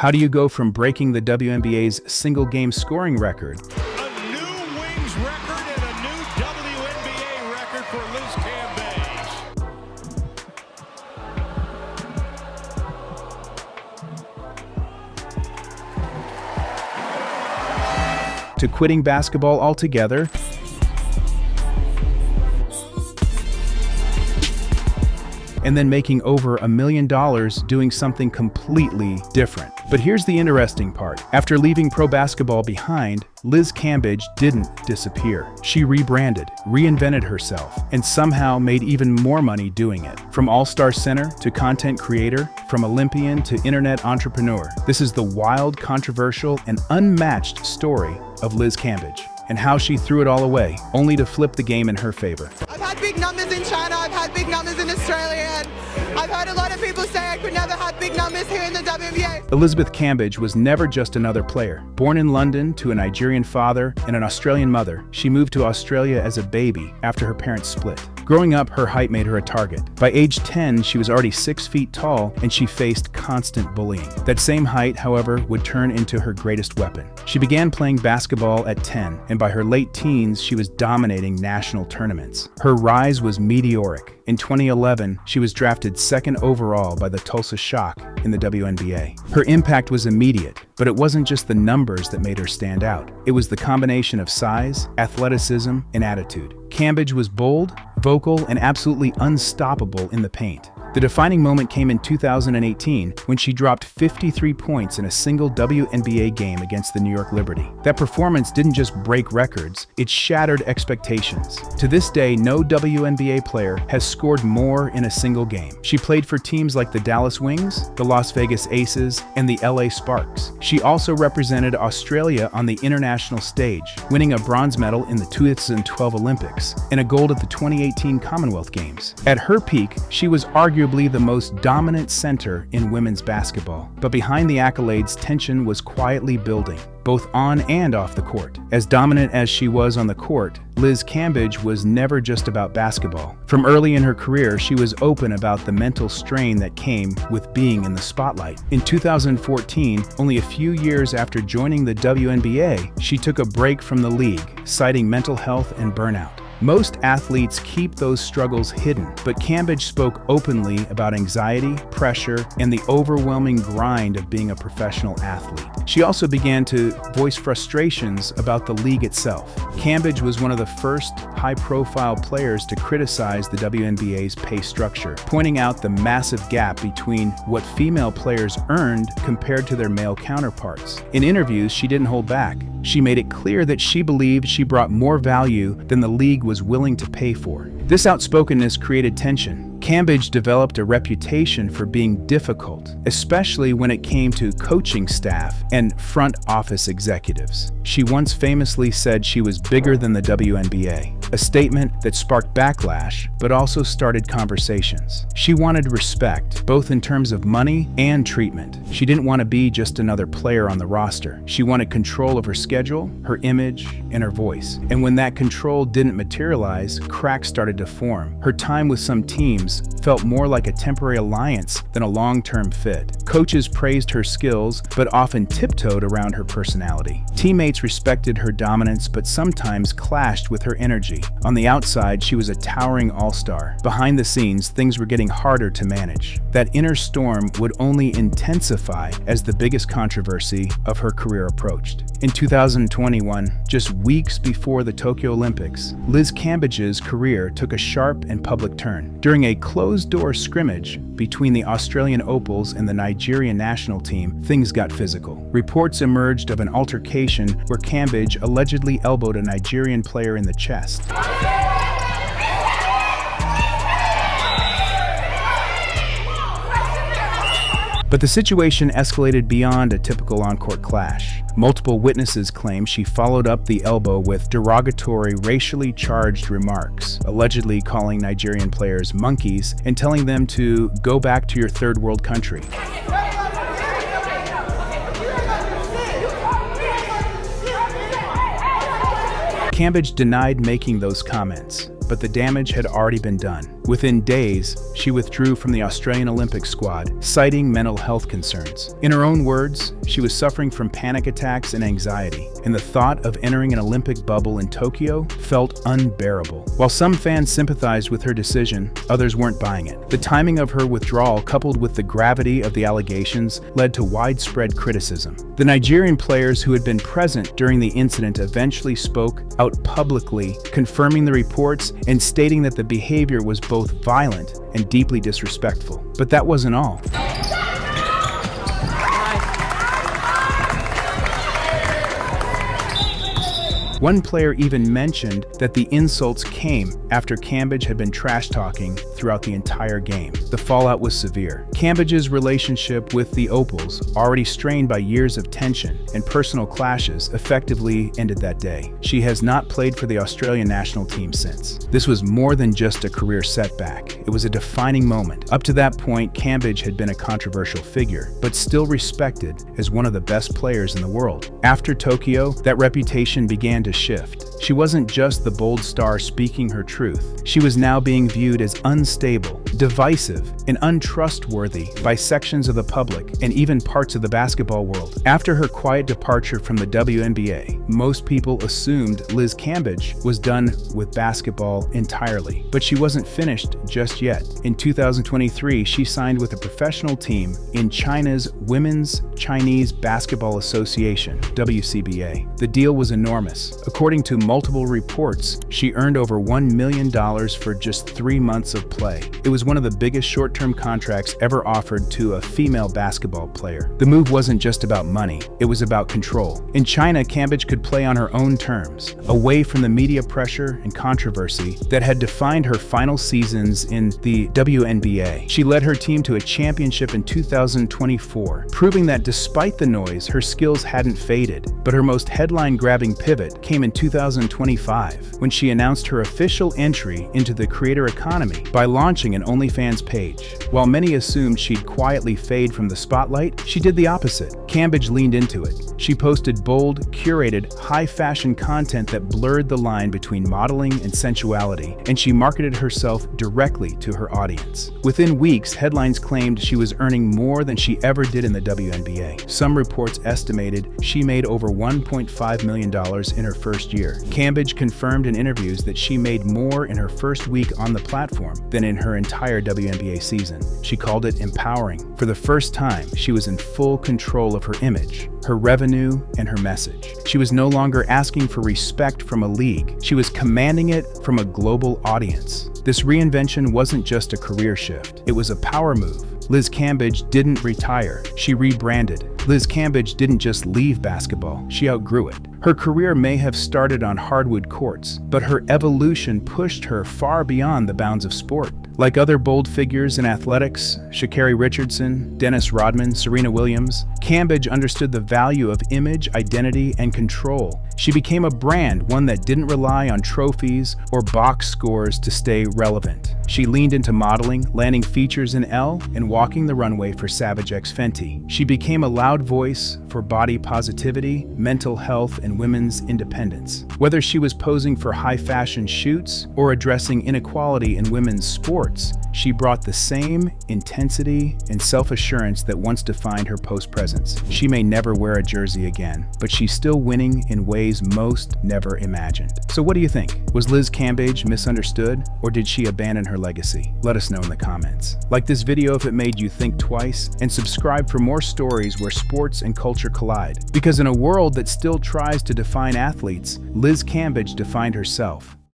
How do you go from breaking the WNBA's single-game scoring record A new wings record and a new WNBA record for Liz Cambage. to quitting basketball altogether? And then making over $1 million doing something completely different. But here's the interesting part. After leaving pro basketball behind, Liz Cambage didn't disappear. She rebranded, reinvented herself, and somehow made even more money doing it. From all-star center to content creator, from Olympian to internet entrepreneur. This is the wild, controversial, and unmatched story of Liz Cambage, and how she threw it all away, only to flip the game in her favor. I've had big numbers in China, I've had big numbers in Australia, and I've heard a lot of people say I could never have big numbers here in the WNBA. Elizabeth Cambage was never just another player. Born in London to a Nigerian father and an Australian mother, she moved to Australia as a baby after her parents split. Growing up, her height made her a target. By age 10, she was already 6 feet tall and she faced constant bullying. That same height, however, would turn into her greatest weapon. She began playing basketball at 10, and by her late teens, she was dominating national tournaments. Her rise was meteoric. In 2011, she was drafted second overall by the Tulsa Shock in the WNBA. Her impact was immediate, but it wasn't just the numbers that made her stand out. It was the combination of size, athleticism, and attitude. Cambage was bold, vocal, and absolutely unstoppable in the paint. The defining moment came in 2018 when she dropped 53 points in a single WNBA game against the New York Liberty. That performance didn't just break records, it shattered expectations. To this day, no WNBA player has scored more in a single game. She played for teams like the Dallas Wings, the Las Vegas Aces, and the LA Sparks. She also represented Australia on the international stage, winning a bronze medal in the 2012 Olympics and a gold at the 2018 Commonwealth Games. At her peak, she was arguably the most dominant center in women's basketball. But behind the accolades, tension was quietly building, both on and off the court. As dominant as she was on the court, Liz Cambage was never just about basketball. From early in her career, she was open about the mental strain that came with being in the spotlight. In 2014, only a few years after joining the WNBA, she took a break from the league, citing mental health and burnout. Most athletes keep those struggles hidden, but Cambage spoke openly about anxiety, pressure, and the overwhelming grind of being a professional athlete. She also began to voice frustrations about the league itself. Cambage was one of the first high-profile players to criticize the WNBA's pay structure, pointing out the massive gap between what female players earned compared to their male counterparts. In interviews, she didn't hold back. She made it clear that she believed she brought more value than the league was willing to pay for. This outspokenness created tension. Cambage developed a reputation for being difficult, especially when it came to coaching staff and front office executives. She once famously said she was bigger than the WNBA, a statement that sparked backlash, but also started conversations. She wanted respect, both in terms of money and treatment. She didn't want to be just another player on the roster. She wanted control of her schedule, her image, and her voice. And when that control didn't materialize, cracks started to form. Her time with some teams felt more like a temporary alliance than a long-term fit. Coaches praised her skills, but often tiptoed around her personality. Teammates respected her dominance, but sometimes clashed with her energy. On the outside, she was a towering all-star. Behind the scenes, things were getting harder to manage. That inner storm would only intensify as the biggest controversy of her career approached. In 2021, just weeks before the Tokyo Olympics, Liz Cambage's career took a sharp and public turn. During a closed-door scrimmage between the Australian Opals and the Nigerian national team, things got physical. Reports emerged of an altercation where Cambage allegedly elbowed a Nigerian player in the chest. But the situation escalated beyond a typical on-court clash. Multiple witnesses claim she followed up the elbow with derogatory, racially charged remarks, allegedly calling Nigerian players monkeys and telling them to go back to your third world country. Cambage denied making those comments, but the damage had already been done. Within days, she withdrew from the Australian Olympic squad, citing mental health concerns. In her own words, she was suffering from panic attacks and anxiety, and the thought of entering an Olympic bubble in Tokyo felt unbearable. While some fans sympathized with her decision, others weren't buying it. The timing of her withdrawal, coupled with the gravity of the allegations, led to widespread criticism. The Nigerian players who had been present during the incident eventually spoke out publicly, confirming the reports and stating that the behavior was both violent and deeply disrespectful. But that wasn't all. One player even mentioned that the insults came after Cambage had been trash-talking throughout the entire game. The fallout was severe. Cambage's relationship with the Opals, already strained by years of tension and personal clashes, effectively ended that day. She has not played for the Australian national team since. This was more than just a career setback. It was a defining moment. Up to that point, Cambage had been a controversial figure, but still respected as one of the best players in the world. After Tokyo, that reputation began to shift. She wasn't just the bold star speaking her truth. She was now being viewed as unstable, divisive, and untrustworthy by sections of the public and even parts of the basketball world. After her quiet departure from the WNBA, most people assumed Liz Cambage was done with basketball entirely. But she wasn't finished just yet. In 2023, she signed with a professional team in China's Women's Chinese Basketball Association, WCBA. The deal was enormous. According to multiple reports, she earned over $1 million for just 3 months of play. It was one of the biggest short-term contracts ever offered to a female basketball player. The move wasn't just about money, it was about control. In China, Cambage could play on her own terms, away from the media pressure and controversy that had defined her final seasons in the WNBA. She led her team to a championship in 2024, proving that despite the noise, her skills hadn't faded. But her most headline-grabbing pivot came in 2025, when she announced her official entry into the creator economy by launching an OnlyFans page. While many assumed she'd quietly fade from the spotlight, she did the opposite. Cambage leaned into it. She posted bold, curated, high-fashion content that blurred the line between modeling and sensuality, and she marketed herself directly to her audience. Within weeks, headlines claimed she was earning more than she ever did in the WNBA. Some reports estimated she made over $1.5 million in her first year. Cambage confirmed in interviews that she made more in her first week on the platform than in her entire WNBA season. She called it empowering. For the first time, she was in full control of her image, her revenue, and her message. She was no longer asking for respect from a league. She was commanding it from a global audience. This reinvention wasn't just a career shift. It was a power move. Liz Cambage didn't retire. She rebranded. Liz Cambage didn't just leave basketball. She outgrew it. Her career may have started on hardwood courts, but her evolution pushed her far beyond the bounds of sport. Like other bold figures in athletics, Sha'Carri Richardson, Dennis Rodman, Serena Williams, Cambage understood the value of image, identity, and control. She became a brand, one that didn't rely on trophies or box scores to stay relevant. She leaned into modeling, landing features in Elle and walking the runway for Savage X Fenty. She became a loud voice for body positivity, mental health, and women's independence. Whether she was posing for high-fashion shoots or addressing inequality in women's sports, she brought the same intensity and self-assurance that once defined her post-presence. She may never wear a jersey again, but she's still winning in ways most never imagined. So what do you think? Was Liz Cambage misunderstood, or did she abandon her legacy? Let us know in the comments. Like this video if it made you think twice, and subscribe for more stories where sports and culture collide. Because in a world that still tries to define athletes, Liz Cambage defined herself.